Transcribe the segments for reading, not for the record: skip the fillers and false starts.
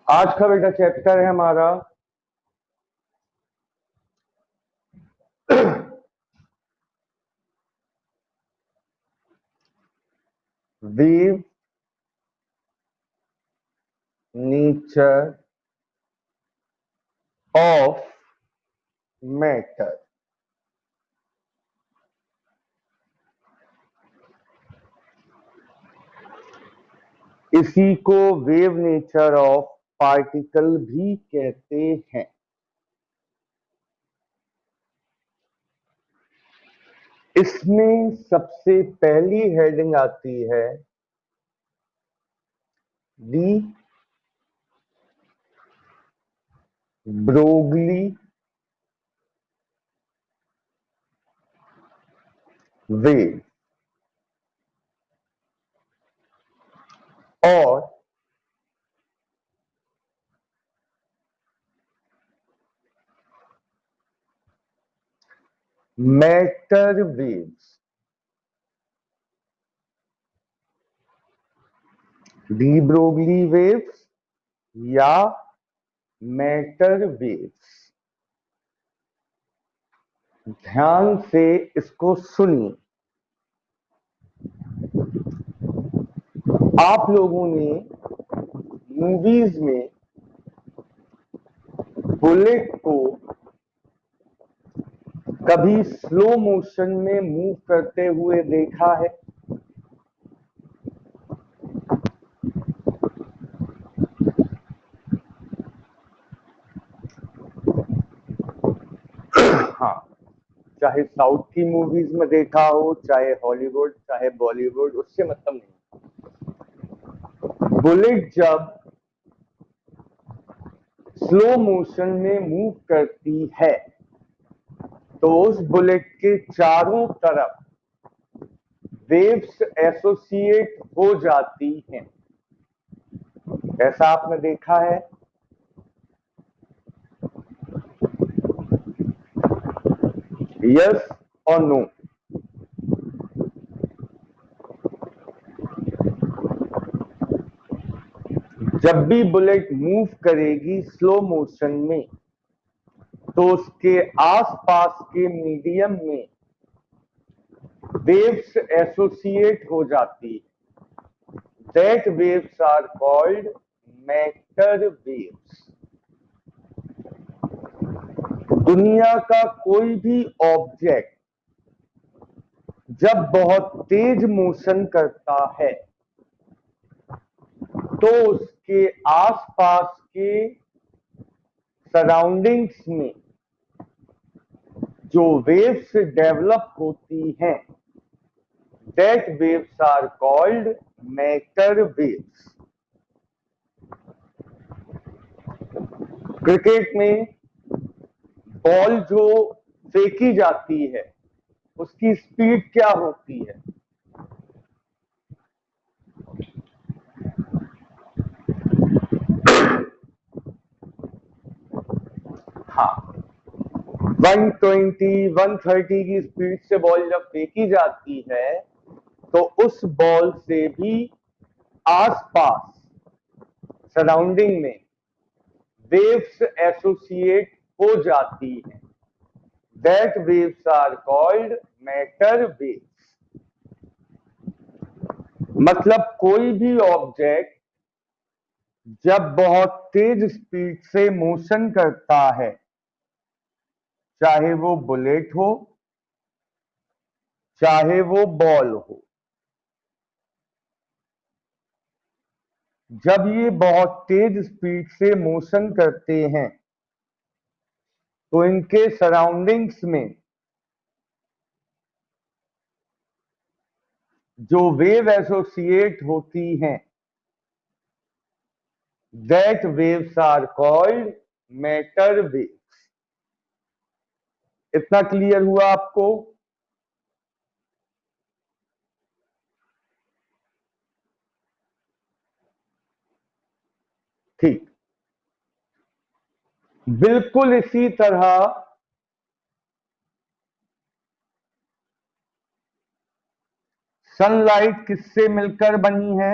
आज का बेटा चैप्टर है हमारा वेव नेचर ऑफ मैटर। इसी को वेव नेचर ऑफ पार्टिकल भी कहते हैं। इसमें सबसे पहली हेडिंग आती है दी ब्रोगली वेव और matter waves. D Broglie waves या मैटर वेव्स। ध्यान से इसको सुनिए। आप लोगों ने मूवीज में बुलेट को कभी स्लो मोशन में मूव करते हुए देखा है? हाँ, चाहे साउथ की मूवीज में देखा हो, चाहे हॉलीवुड, चाहे बॉलीवुड, उससे मतलब नहीं। बुलेट जब स्लो मोशन में मूव करती है तो उस बुलेट के चारों तरफ वेव्स एसोसिएट हो जाती हैं। ऐसा आपने देखा है? यस और नो? जब भी बुलेट मूव करेगी स्लो मोशन में तो उसके आसपास के मीडियम में वेव्स एसोसिएट हो जाती है। That waves are called matter waves. दुनिया का कोई भी ऑब्जेक्ट जब बहुत तेज मोशन करता है तो उसके आसपास के सराउंडिंग्स में जो वेव्स डेवलप होती हैं that waves are called matter waves. Cricket में बॉल जो फेंकी जाती है उसकी स्पीड क्या होती है? हाँ, 120, 130 की स्पीड से बॉल जब फेंकी जाती है तो उस बॉल से भी आसपास सराउंडिंग में वेव्स एसोसिएट हो जाती हैं। That waves are called matter waves. मतलब कोई भी ऑब्जेक्ट जब बहुत तेज स्पीड से मोशन करता है, चाहे वो बुलेट हो, चाहे वो बॉल हो, जब ये बहुत तेज स्पीड से मोशन करते हैं तो इनके सराउंडिंग्स में जो वेव एसोसिएट होती हैं that waves are called matter waves. इतना क्लियर हुआ आपको? ठीक। बिल्कुल इसी तरह सनलाइट किससे मिलकर बनी है?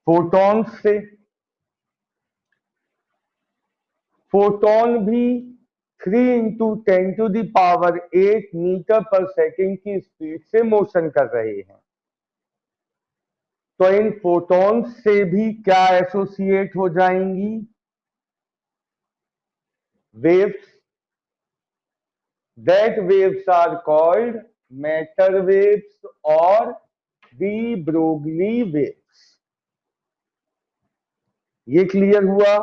फोटॉन्स से। फोटोन भी 3 × 10⁸ मीटर पर सेकेंड की स्पीड से मोशन कर रहे हैं। तो इन फोटॉन्स से भी क्या एसोसिएट हो जाएंगी? Waves. That waves are called matter waves और डी ब्रोगली वेव्स। ये क्लियर हुआ?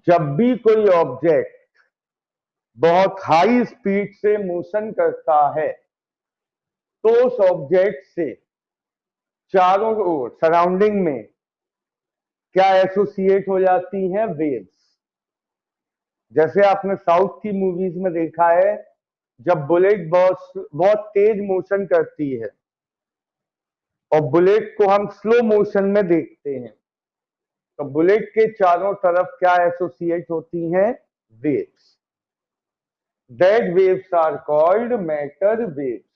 जब भी कोई ऑब्जेक्ट बहुत हाई स्पीड से मोशन करता है तो उस ऑब्जेक्ट से चारों ओर सराउंडिंग में क्या एसोसिएट हो जाती हैं? वेव्स। जैसे आपने साउथ की मूवीज में देखा है, जब बुलेट बहुत बहुत तेज मोशन करती है और बुलेट को हम स्लो मोशन में देखते हैं, तो बुलेट के चारों तरफ क्या एसोसिएट होती हैं? Waves. That waves are called matter waves.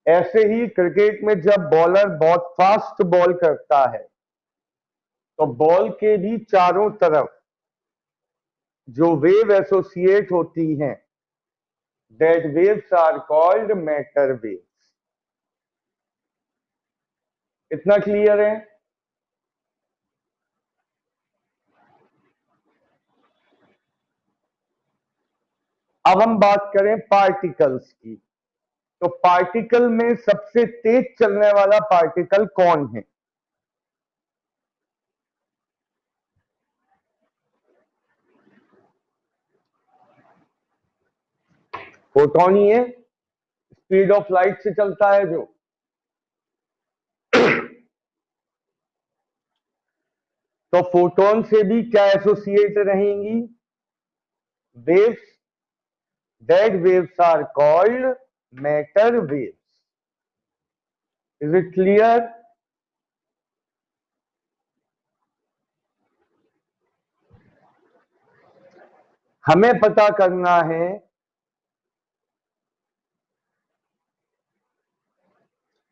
ऐसे ही क्रिकेट में जब बॉलर बहुत फास्ट बॉल करता है तो बॉल के भी चारों तरफ जो वेव एसोसिएट होती हैं, that waves are called matter waves. इतना क्लियर है? अब हम बात करें पार्टिकल्स की। तो पार्टिकल में सबसे तेज चलने वाला पार्टिकल कौन है? फोटोन ही है। स्पीड ऑफ लाइट से चलता है जो। तो फोटोन से भी क्या एसोसिएट रहेंगी? Waves. That waves are called matter waves. Is it clear? हमें पता करना है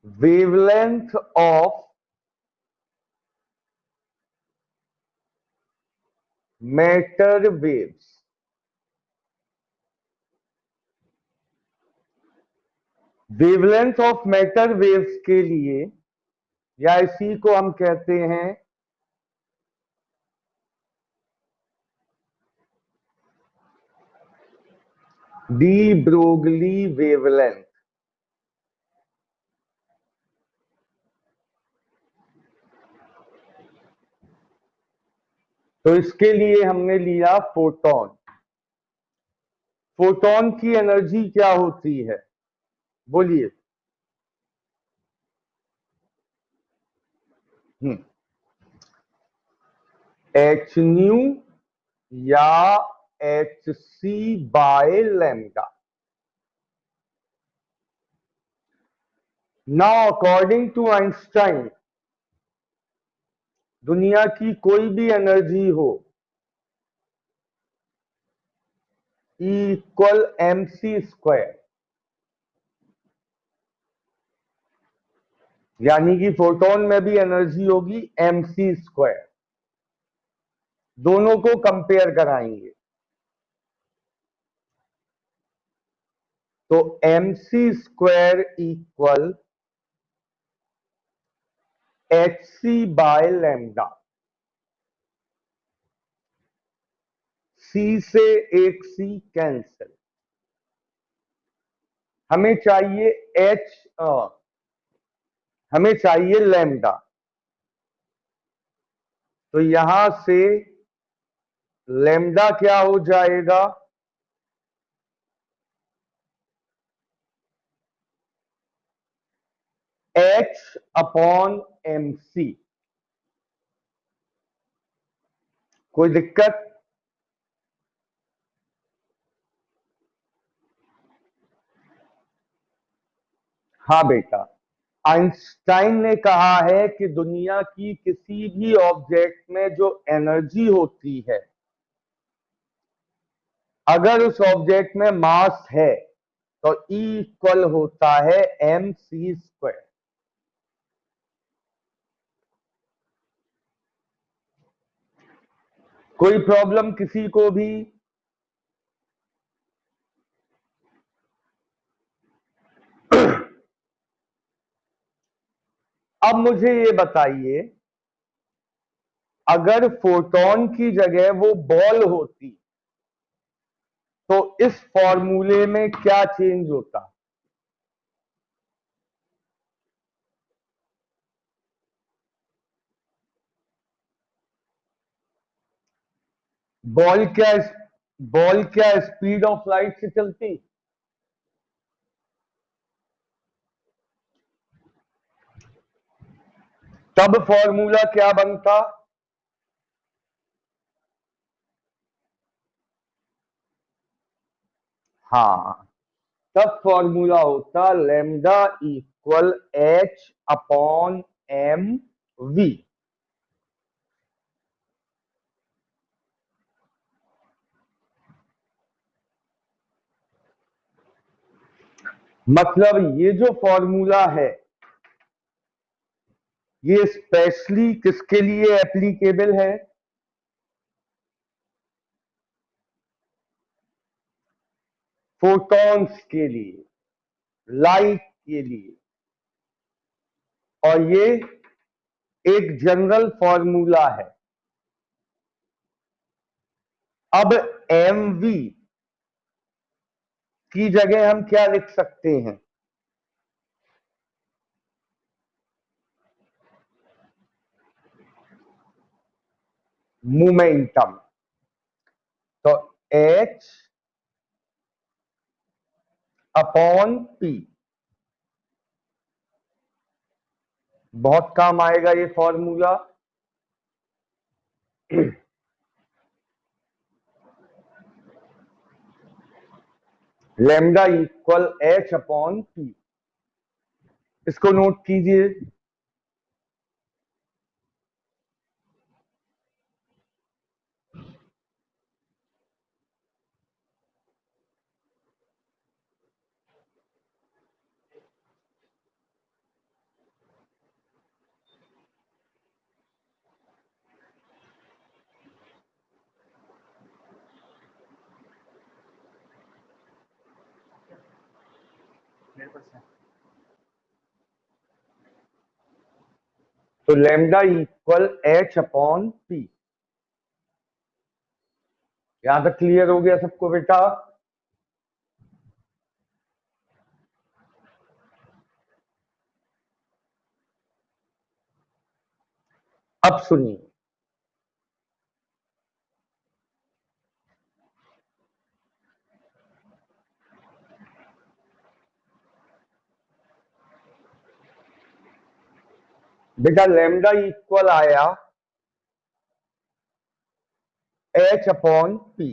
wavelength of matter waves. Wavelength of matter waves के लिए, या इसी को हम कहते हैं डी ब्रोगली वेवलेंथ। तो इसके लिए हमने लिया फोटोन। फोटोन की एनर्जी क्या होती है? बोलिए। एच न्यू या H C by lambda. Now according to Einstein, दुनिया की कोई भी एनर्जी हो, E equal M C square, यानी कि फोटोन में भी एनर्जी होगी एम सी स्क्वायर। दोनों को कंपेयर कराएंगे तो M C square equal H C by lambda. C से एक सी कैंसिल। हमें चाहिए एच, हमें चाहिए लैम्डा। तो यहां से लैम्डा क्या हो जाएगा? H upon M C. कोई दिक्कत? हाँ बेटा, आइंस्टाइन ने कहा है कि दुनिया की किसी भी ऑब्जेक्ट में जो एनर्जी होती है, अगर उस ऑब्जेक्ट में मास है तो E इक्वल होता है mc²। कोई प्रॉब्लम किसी को भी? अब मुझे ये बताइए, अगर फोटोन की जगह वो बॉल होती तो इस फॉर्मूले में क्या चेंज होता? बॉल क्या बॉल क्या स्पीड ऑफ लाइट से चलती? तब फॉर्मूला क्या बनता? हाँ, तब फॉर्मूला होता लैम्डा इक्वल H/mv। मतलब ये जो फॉर्मूला है ये स्पेशली किसके लिए एप्लीकेबल है? फोटॉन्स के लिए, लाइट के लिए। और ये एक जनरल फॉर्मूला है। अब mv की जगह हम क्या लिख सकते हैं? मोमेंटम। तो H/p। बहुत काम आएगा ये फॉर्मूला। Lambda equal H/p। इसको नोट कीजिए। तो लैम्डा इक्वल H/p। यहां तक क्लियर हो गया सबको बेटा? अब सुनिए, बेटा लैम्डा इक्वल आया H/p।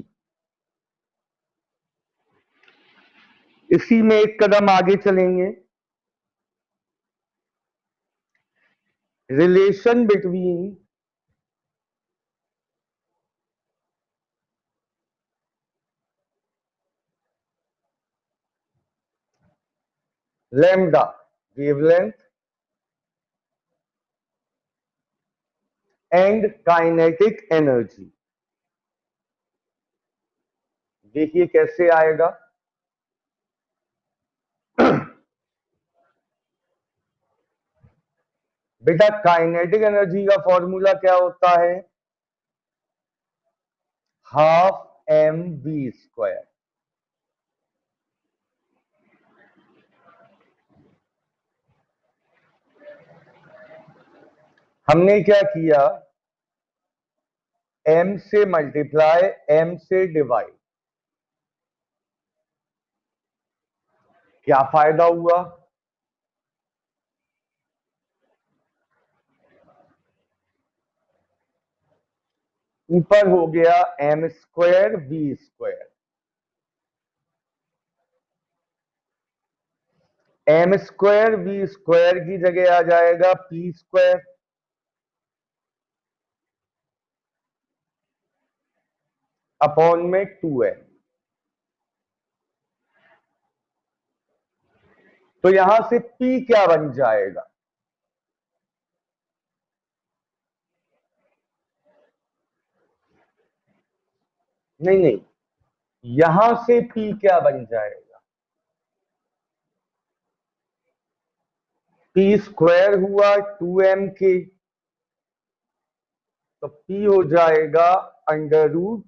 इसी में एक कदम आगे चलेंगे। Relation between lambda wavelength and kinetic energy. देखिए कैसे आएगा। बेटा काइनेटिक एनर्जी का फॉर्मूला क्या होता है? ½ mv²। हमने क्या किया? m से मल्टीप्लाई, m से डिवाइड। क्या फायदा हुआ? ऊपर हो गया m²v²। M square we square की जगह आ जाएगा पी स्क्वायर अपॉन में 2m। तो यहां से P क्या बन जाएगा? नहीं नहीं, यहां से P क्या बन जाएगा? P स्क्वायर हुआ 2m के, तो P हो जाएगा अंडर रूट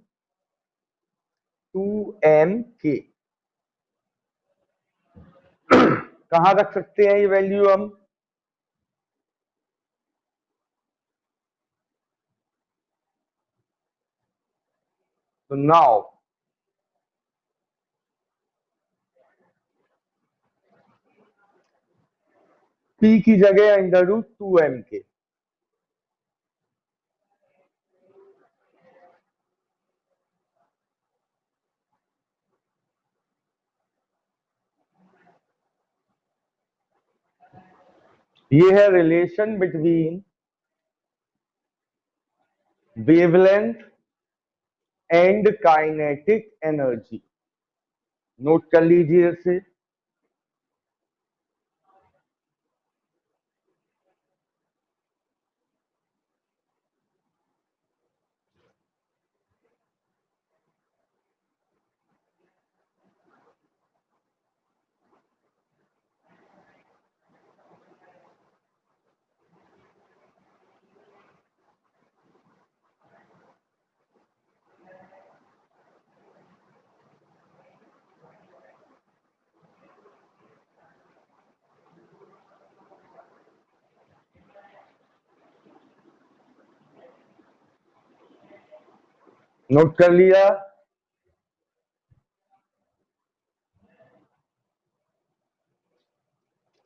2m के। कहां रख सकते हैं ये वैल्यू हम? तो नाउ P की जगह अंडर रूट 2m के। ये है relation between wavelength and kinetic energy. Note कर लीजिए इसे। नोट कर लिया?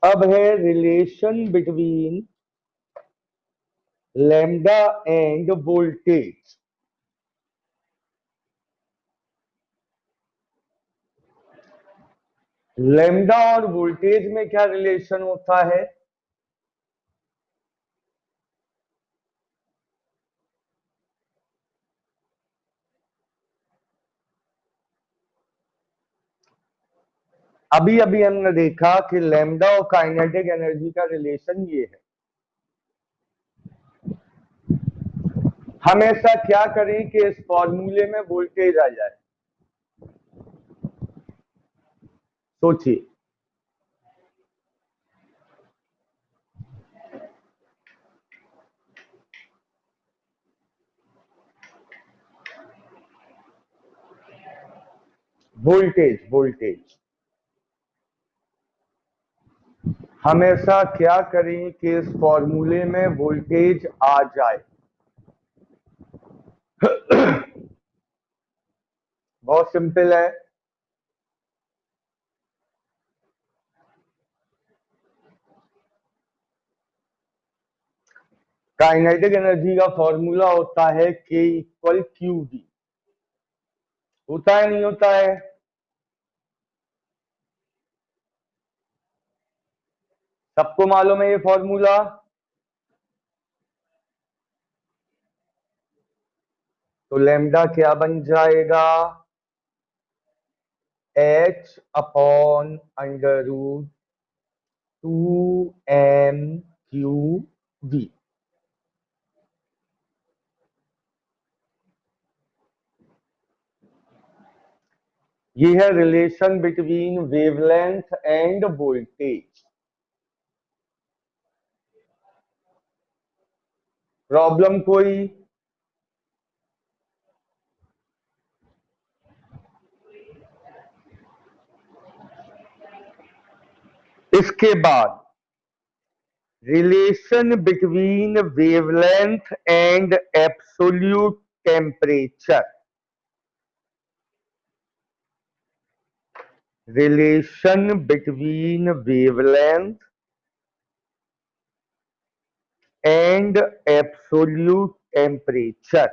अब है relation between lambda end voltage. Lambda और वोल्टेज में क्या रिलेशन होता है? अभी अभी हमने देखा कि लैम्डा और काइनेटिक एनर्जी का रिलेशन ये है। हम ऐसा क्या करें कि इस फॉर्मूले में वोल्टेज आ जाए? सोचिए। वोल्टेज वोल्टेज हम ऐसा क्या करें कि इस फॉर्मूले में वोल्टेज आ जाए? बहुत सिंपल है। काइनेटिक एनर्जी का फॉर्मूला होता है K इक्वल क्यू डी। होता है नहीं होता है? सबको मालूम है ये फॉर्मूला? तो लैम्डा क्या बन जाएगा? H upon under root 2m/q/v। ये है relation between wavelength and voltage. Problem कोई? इसके बाद relation between wavelength and absolute temperature. Relation between wavelength and absolute temperature.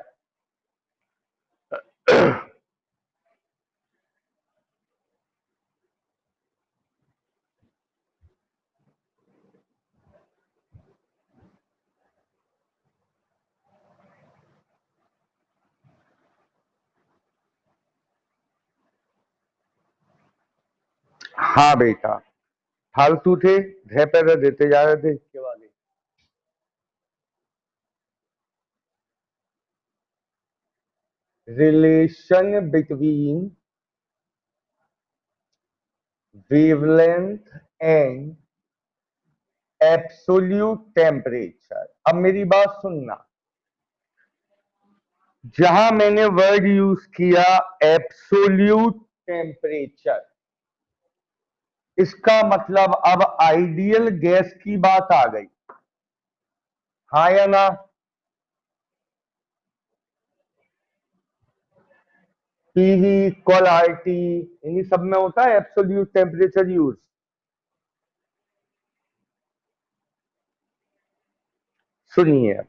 हाँ बेटा, फालतू थे, धे पैदा देते जा रहे थे इसके बाद। Relation between wavelength and absolute temperature. अब मेरी बात सुनना, जहां मैंने वर्ड यूज किया एब्सोल्यूट टेम्परेचर, इसका मतलब अब आइडियल गैस की बात आ गई, हाँ या ना? पीवी इक्वल आरटी, इन्हीं सब में होता है एब्सोल्यूट टेम्परेचर यूज। सुनिए,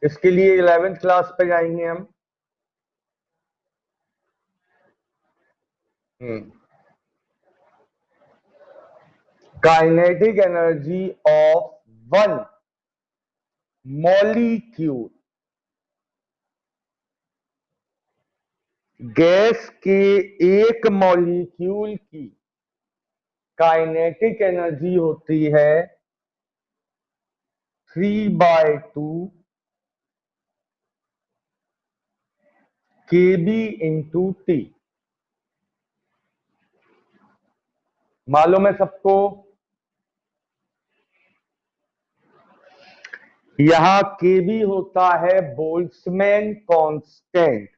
इसके लिए 11th क्लास पे जाएंगे हम। Kinetic energy of one molecule, gas के एक मॉलिक्यूल की काइनेटिक एनर्जी होती है 3/2 kb इंटू टी। मालूम है सबको? यहां केबी होता है बोल्ट्जमैन कांस्टेंट।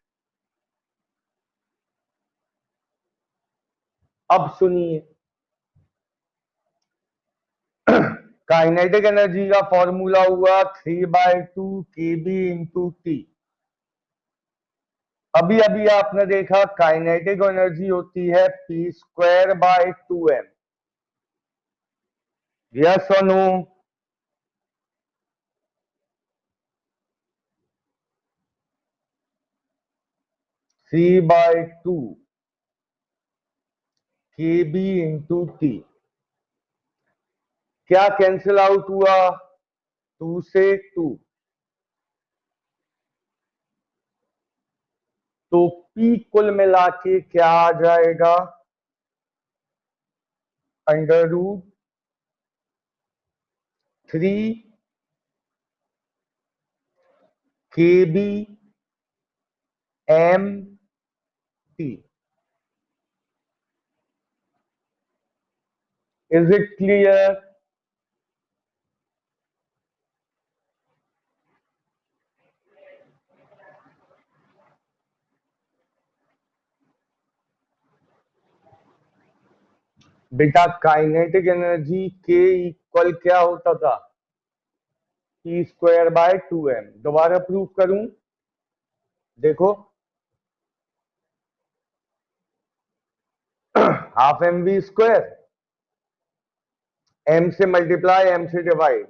अब सुनिए, काइनेटिक एनर्जी का फॉर्मूला हुआ 3/2 kb इंटू टी। अभी अभी आपने देखा काइनेटिक एनर्जी होती है p²/2m। यस और नो? 3/2 kb into T. क्या कैंसिल आउट हुआ? 2 से 2, तो P कुल मिला के क्या आ जाएगा? √3 kb/m/t। Is it clear? बेटा काइनेटिक एनर्जी के इक्वल क्या होता था? p²/2m। दोबारा प्रूव करूं? देखो, half M V square, M से मल्टीप्लाई एम से डिवाइड,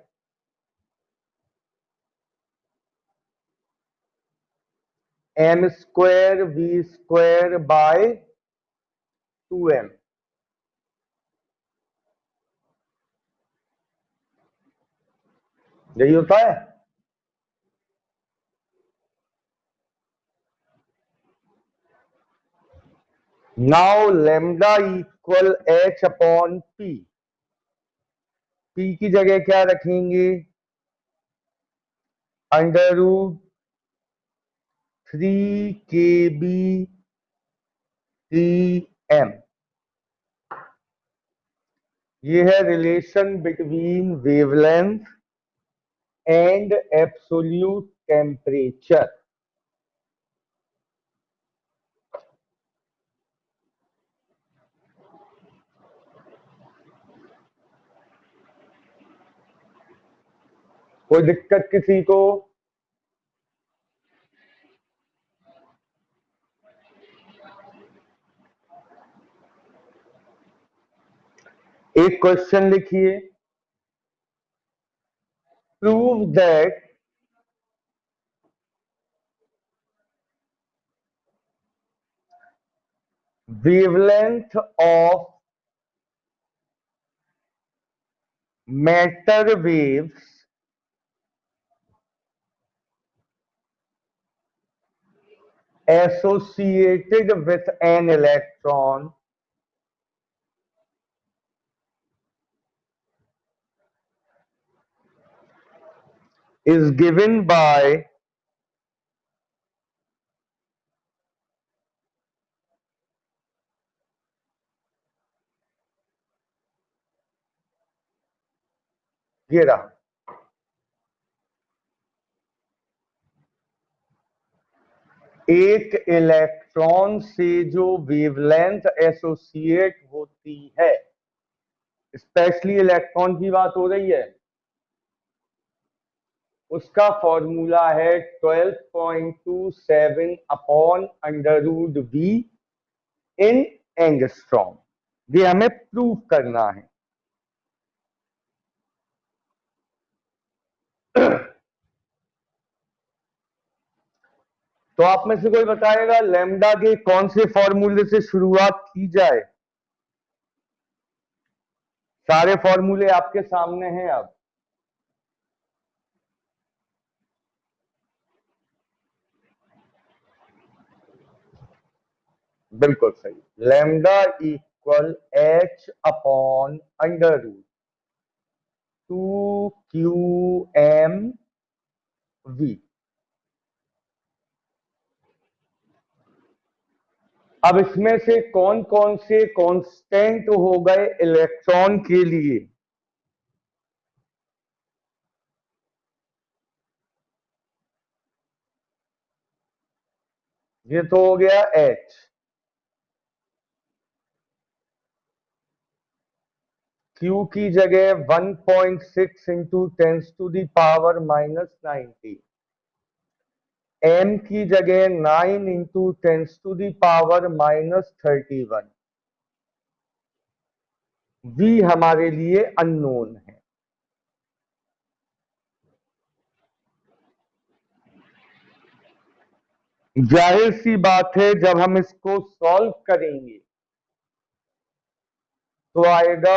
m²v²/2m। यही होता है। Now lambda equal h/p। p की जगह क्या रखेंगे? √3 kb/m। ये है relation between wavelength and absolute temperature. कोई दिक्कत किसी को? एक क्वेश्चन लिखिए, prove that wavelength of matter associated with an electron is given by ये रहा, एक इलेक्ट्रॉन से जो वेवलेंथ एसोसिएट होती है, स्पेशली इलेक्ट्रॉन की बात हो रही है, उसका फॉर्मूला है 12.27 upon under root V in angstrom. ये हमें प्रूव करना है। तो आप में से कोई बताएगा लैम्डा के कौन से फॉर्मूले से शुरुआत की जाए? सारे फॉर्मूले आपके सामने हैं अब। बिल्कुल सही, lambda equal H upon under root 2QMV। अब इसमें से कौन कौन से कांस्टेंट हो गए इलेक्ट्रॉन के लिए? ये तो हो गया H, Q की जगह 1.6 इंटू 10⁻⁻90, M की जगह 9 इंटू 10⁻⁻31, V हमारे लिए अननोन है। जाहिर सी बात है जब हम इसको सॉल्व करेंगे तो आएगा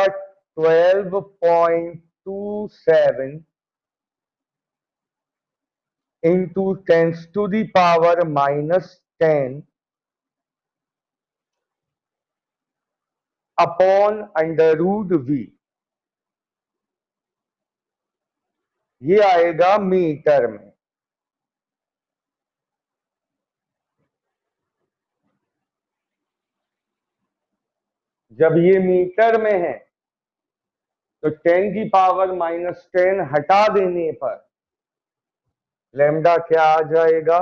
12.27 into 10⁻⁻10 upon under root V. ये आएगा मीटर में। जब ये मीटर में है तो 10⁻⁻10 हटा देने पर लैम्डा क्या आ जाएगा?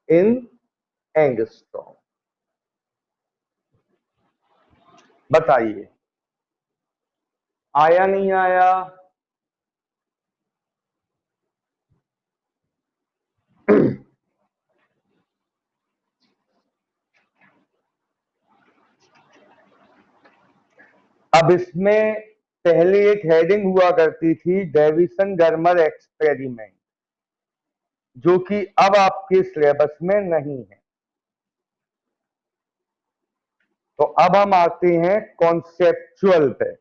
इन एंगस्ट्रॉम। बताइए आया नहीं आया? अब इसमें पहले एक हेडिंग हुआ करती थी डेविसन गर्मर एक्सपेरिमेंट, जो कि अब आपके सिलेबस में नहीं है। तो अब हम आते हैं कॉन्सेप्चुअल पे।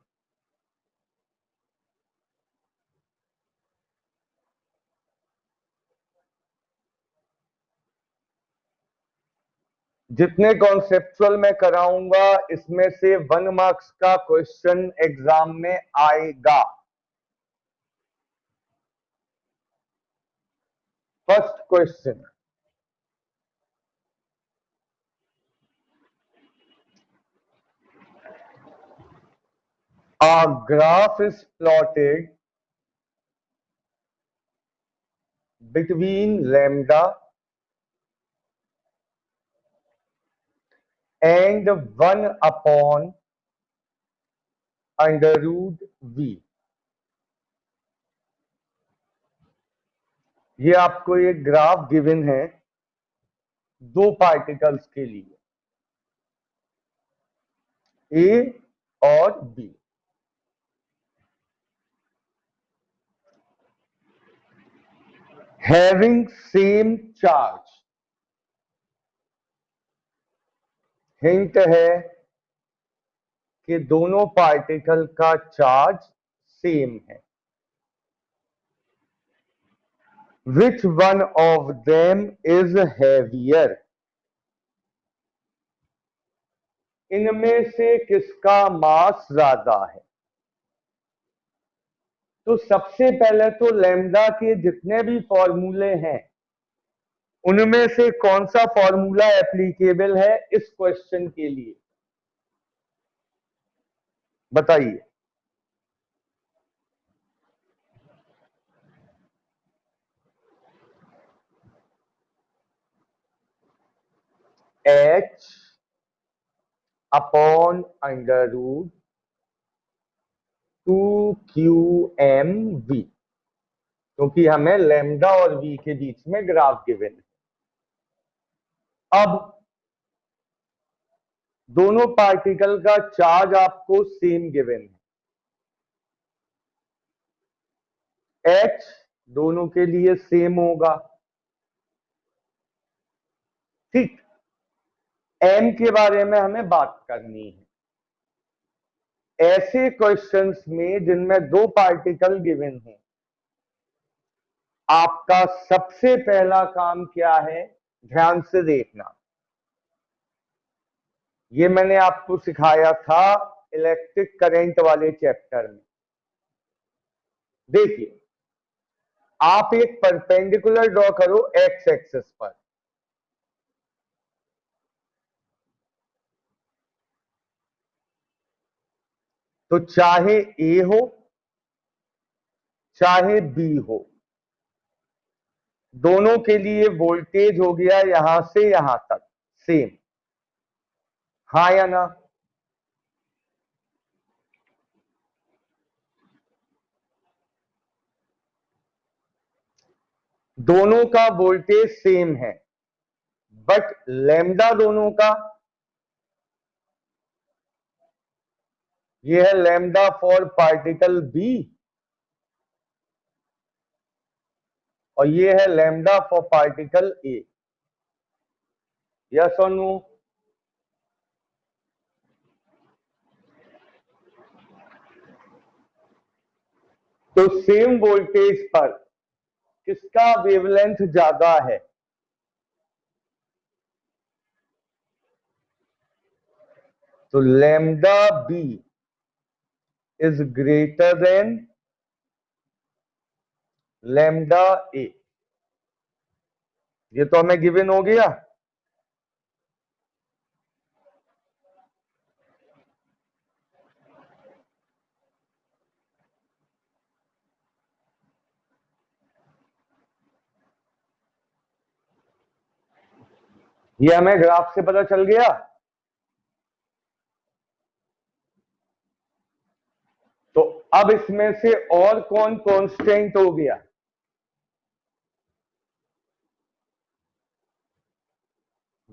जितने कॉन्सेप्चुअल मैं कराऊंगा इसमें से 1 मार्क्स का क्वेश्चन एग्जाम में आएगा। First question, a graph is plotted between lambda and 1 upon under root V. ये आपको एक ग्राफ गिवन है दो पार्टिकल्स के लिए, ए और B. Having same charge, hint है कि दोनों पार्टिकल का चार्ज सेम है। Which one of them is heavier? इनमें से किसका मास ज्यादा है? तो सबसे पहले तो लैम्डा के जितने भी फॉर्मूले हैं उनमें से कौन सा फॉर्मूला एप्लीकेबल है इस क्वेश्चन के लिए, बताइए। H upon under root 2QMV, क्योंकि हमें लैम्डा और V के बीच में ग्राफ गिवन है। अब दोनों पार्टिकल का चार्ज आपको सेम गिवन है। H दोनों के लिए सेम होगा, ठीक। M के बारे में हमें बात करनी है। ऐसे क्वेश्चंस में जिनमें दो पार्टिकल गिवन है, आपका सबसे पहला काम क्या है? ध्यान से देखना, ये मैंने आपको सिखाया था इलेक्ट्रिक करंट वाले चैप्टर में। देखिए, आप एक परपेंडिकुलर ड्रॉ करो एक्स एक्सिस पर। तो चाहे ए हो चाहे बी हो, दोनों के लिए वोल्टेज हो गया यहां से यहां तक सेम, हाँ या ना? दोनों का वोल्टेज सेम है, बट लैम्डा दोनों का, ये है लैम्डा फॉर पार्टिकल बी और ये है lambda for particle A. Yes और नो? तो सेम वोल्टेज पर किसका वेवलेंथ ज्यादा है? तो lambda B is greater than lambda A. ये तो हमें गिवन हो गया। ये हमें ग्राफ से पता चल गया। तो अब इसमें से और कौन कांस्टेंट हो गया?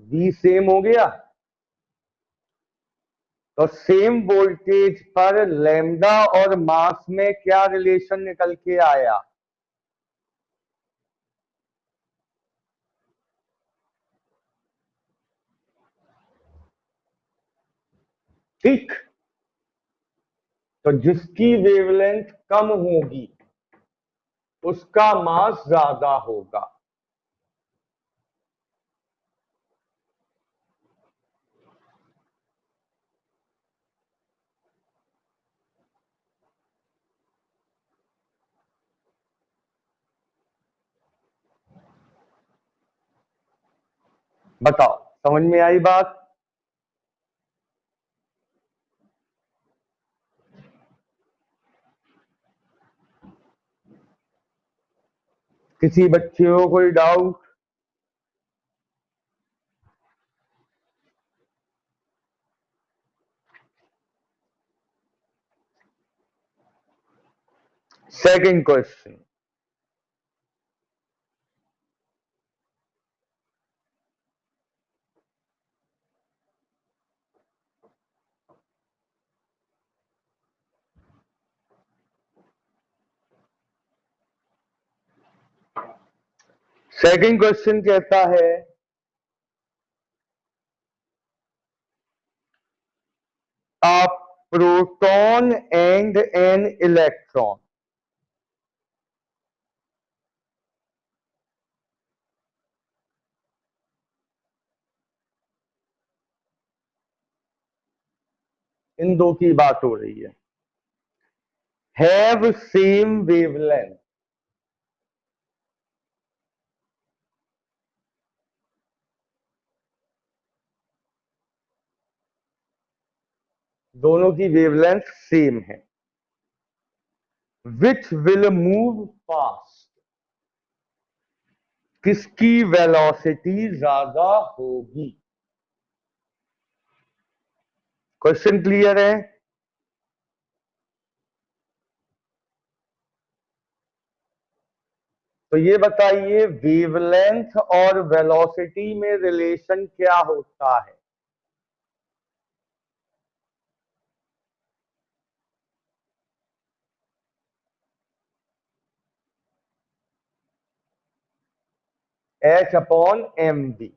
V सेम हो गया। तो सेम वोल्टेज पर लैम्डा और मास में क्या रिलेशन निकल के आया? ठीक। तो जिसकी वेवलेंथ कम होगी उसका मास ज्यादा होगा। बताओ, समझ में आई बात? किसी बच्चे को कोई doubt? Second question. Second question कहता है आप proton and an electron. इन दो की बात हो रही है. Have same wavelength. दोनों की वेवलेंथ सेम है. Which will move fast. किसकी वेलोसिटी ज्यादा होगी. क्वेश्चन क्लियर है. तो ये बताइए वेवलेंथ और वेलोसिटी में रिलेशन क्या होता है. h/mv.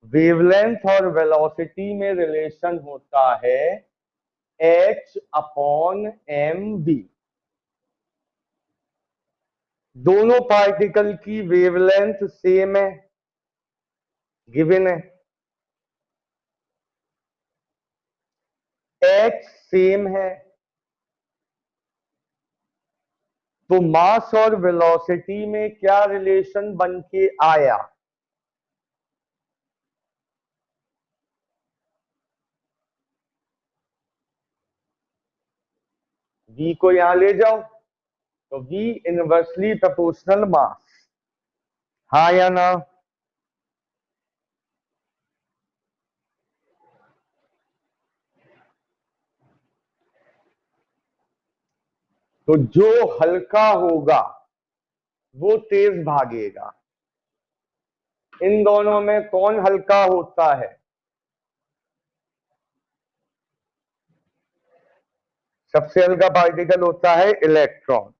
वेवलेंथ और वेलोसिटी में रिलेशन होता है h/mv. दोनों पार्टिकल की वेवलेंथ सेम है, गिवन है. h सेम है तो मास और वेलोसिटी में क्या रिलेशन बन के आया. v को यहां ले जाओ तो v इनवर्सली प्रोपोर्शनल मास. हाँ या ना. तो जो हल्का होगा वो तेज भागेगा. इन दोनों में कौन हल्का होता है. सबसे हल्का पार्टिकल होता है इलेक्ट्रॉन.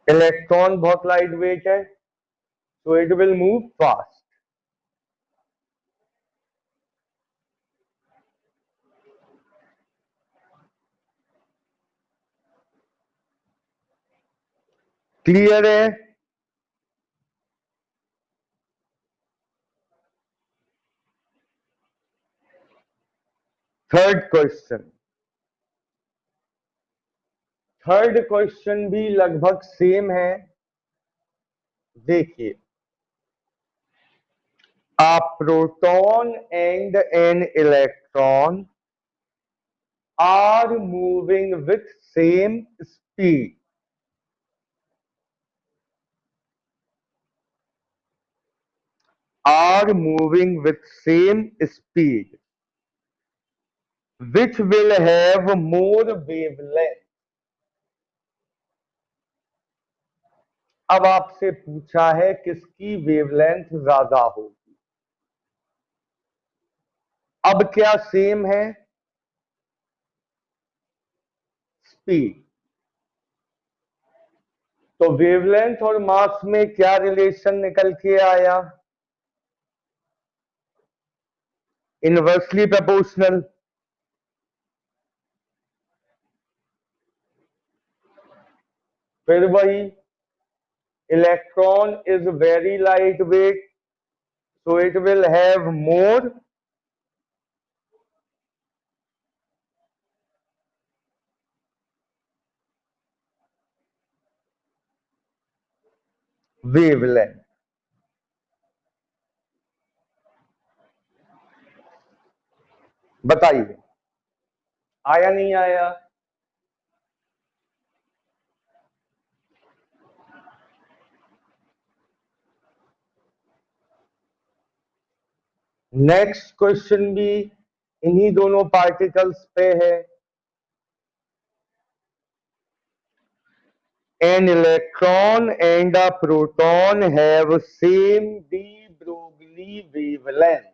इलेक्ट्रॉन बहुत लाइट वेट है so it will move fast. Clear है. Third question. थर्ड क्वेश्चन भी लगभग सेम है. देखिए a proton and an electron are moving with same speed. Are moving with same speed. Which will have more wavelength. अब आपसे पूछा है किसकी वेवलेंथ ज्यादा होगी. अब क्या सेम है. स्पीड. तो वेवलेंथ और मास में क्या रिलेशन निकल के आया. Inversely proportional. फिर वही electron is very light weight so it will have more wavelength. बताइए आया नहीं आया. नेक्स्ट क्वेश्चन भी इन्हीं दोनों पार्टिकल्स पे है. An electron and a proton have same de Broglie wavelength.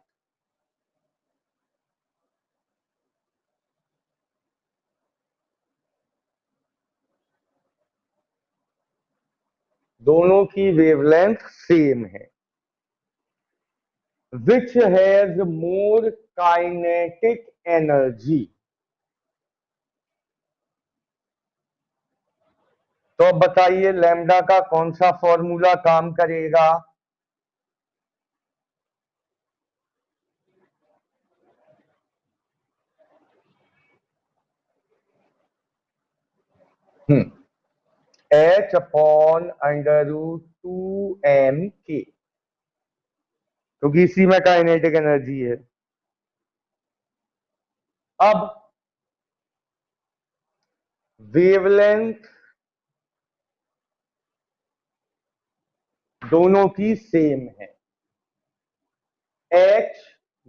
दोनों की वेवलेंथ सेम है. Which has more kinetic energy? तो अब बताइए लैम्डा का कौन सा फॉर्मूला काम करेगा? H upon under root 2m k, क्योंकि इसी में काइनेटिक एनर्जी है. अब वेवलेंथ दोनों की सेम है, H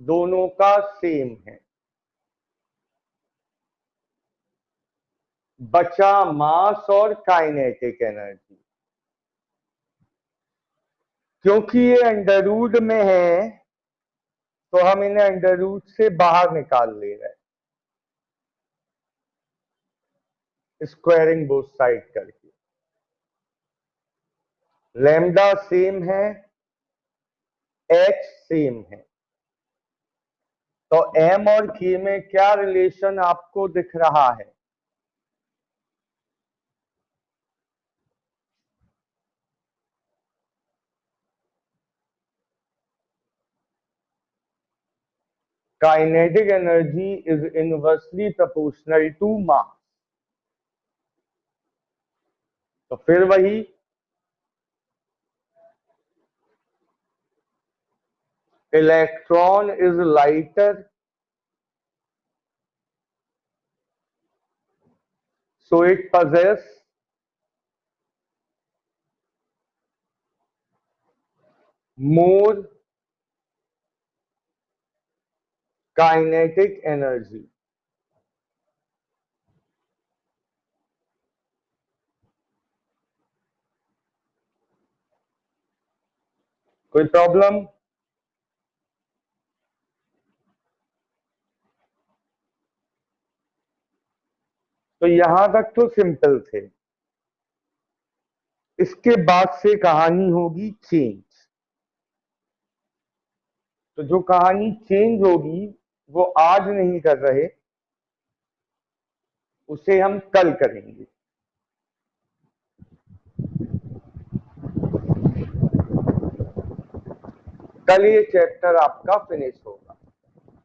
दोनों का सेम है, बचा मास और काइनेटिक एनर्जी. क्योंकि ये अंडर रूट में है तो हम इन्हें अंडर रूट से बाहर निकाल ले रहे हैं, स्क्वायरिंग बोथ साइड करके. लैम्डा सेम है, H सेम है, तो M और K में क्या रिलेशन आपको दिख रहा है? Kinetic energy is inversely proportional to mass. तो फिर वही electron is lighter, so it possess more kinetic energy. कोई प्रॉब्लम? तो यहां तक तो सिंपल थे. इसके बाद से कहानी होगी चेंज. तो जो कहानी चेंज होगी वो आज नहीं कर रहे, उसे हम कल करेंगे. कल ये चैप्टर आपका फिनिश होगा.